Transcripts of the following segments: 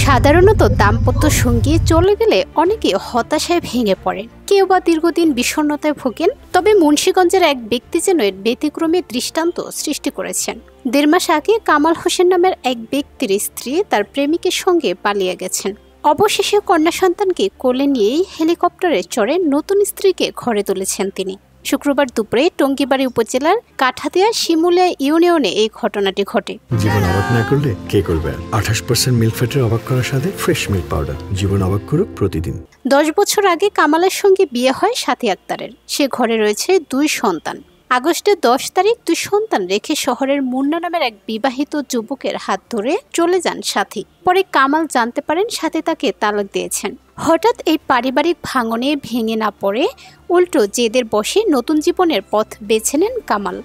সাধারণত দাম্পত্য সঙ্গী চলে গেলে অনেকে হতাশায় ভেঙে পড়েন, কেউ বা দীর্ঘদিন বিষণ্ণতায় ভোগেন। তবে মুন্সিগঞ্জের এক ব্যক্তি যেন এর ব্যতিক্রমী দৃষ্টান্ত সৃষ্টি করেছেন। 1.5 মাস আগে কামাল হোসেন নামের এক ব্যক্তির স্ত্রী তার প্রেমিকের সঙ্গে পালিয়ে গেছেন। অবশেষে কন্যা সন্তানকে কোলে নিয়েই হেলিকপ্টারে চড়ে নতুন স্ত্রীকে ঘরে তুলেছেন তিনি। শুক্রবার দুপুরে টঙ্গীবাড়ি উপজেলার কাঠাদিয়া শিমুলিয়া ইউনিয়নে এই ঘটনাটি ঘটে। জীবন অবাক না করলে কে করবে? 28% মিল্ক ফ্যাটের অবাক করার সাথে ফ্রেশ মিল্ক পাউডার। জীবন অবাক করুক প্রতিদিন। 10 বছর আগে কামালের সঙ্গে বিয়ে হয় সাথী আক্তারের। সে ঘরে রয়েছে 2 সন্তান। আগস্টের 10 তারিখ 2 সন্তান রেখে শহরের মুন্না নামের এক বিবাহিত যুবকের হাত ধরে চলে যান সাথী। পরে কামাল জানতে পারেন সাথী তাকে তালাক দিয়েছেন। হঠাৎ এই পারিবারিক ভাঙনে ভেঙে না পড়ে উল্টো জেদের বশে নতুন জীবনের পথ বেছে নেন কামাল।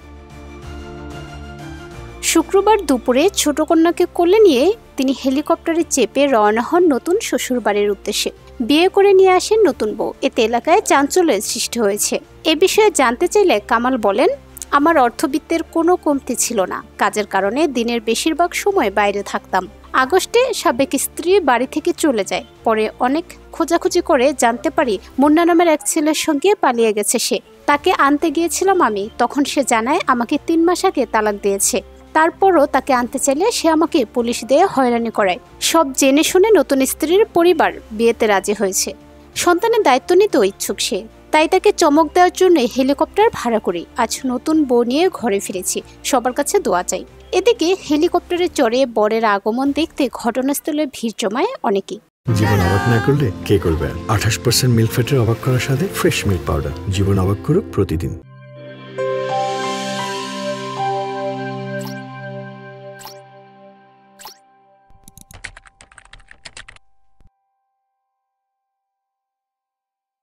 শুক্রবার দুপুরে ছোট কন্যাকে কোলে নিয়ে তিনি হেলিকপ্টারে চেপে রওনা হন নতুন শ্বশুরবাড়ির উদ্দেশ্যে। বিয়ে করে নিয়ে আসেন নতুন বউ। এতে এলাকায় চাঞ্চল্যের সৃষ্টি হয়েছে। এ বিষয়ে জানতে চাইলে কামাল বলেন, আমার অর্থবিত্তের কোনো কমতি ছিল না। কাজের কারণে দিনের বেশিরভাগ সময় বাইরে থাকতাম। আগস্টে সাবেক স্ত্রী বাড়ি থেকে চলে যায়। পরে অনেক খোঁজাখুঁজি করে জানতে পারি মুন্না নামের এক ছেলের সঙ্গে পালিয়ে গেছে সে। তাকে আনতে গিয়েছিলাম আমি। তখন সে জানায় আমাকে 3 মাস আগে তালাক দিয়েছে। তারপরও তাকে আনতে চাইলে সে আমাকে পুলিশ দিয়ে হয়রানি করায়। সব জেনে শুনে নতুন স্ত্রীর পরিবার বিয়েতে রাজি হয়েছে। সন্তানের দায়িত্ব নিতেও ইচ্ছুক সে। তাই তাকে চমক দেওয়ার জন্য হেলিকপ্টার ভাড়া করি। আজ নতুন বউ নিয়ে ঘরে ফিরেছি। সবার কাছে দোয়া চাই। এদিকে হেলিকপ্টারে চড়ে বরের আগমন দেখতে ঘটনাস্থলে ভিড় জমায় অনেকেই। জীবন অবাক না করলে কে করবে? 28% মিল্ক ফ্যাটের অবাক করার সাথে ফ্রেশ মিল্ক পাউডার। জীবন অবাক করুক প্রতিদিন।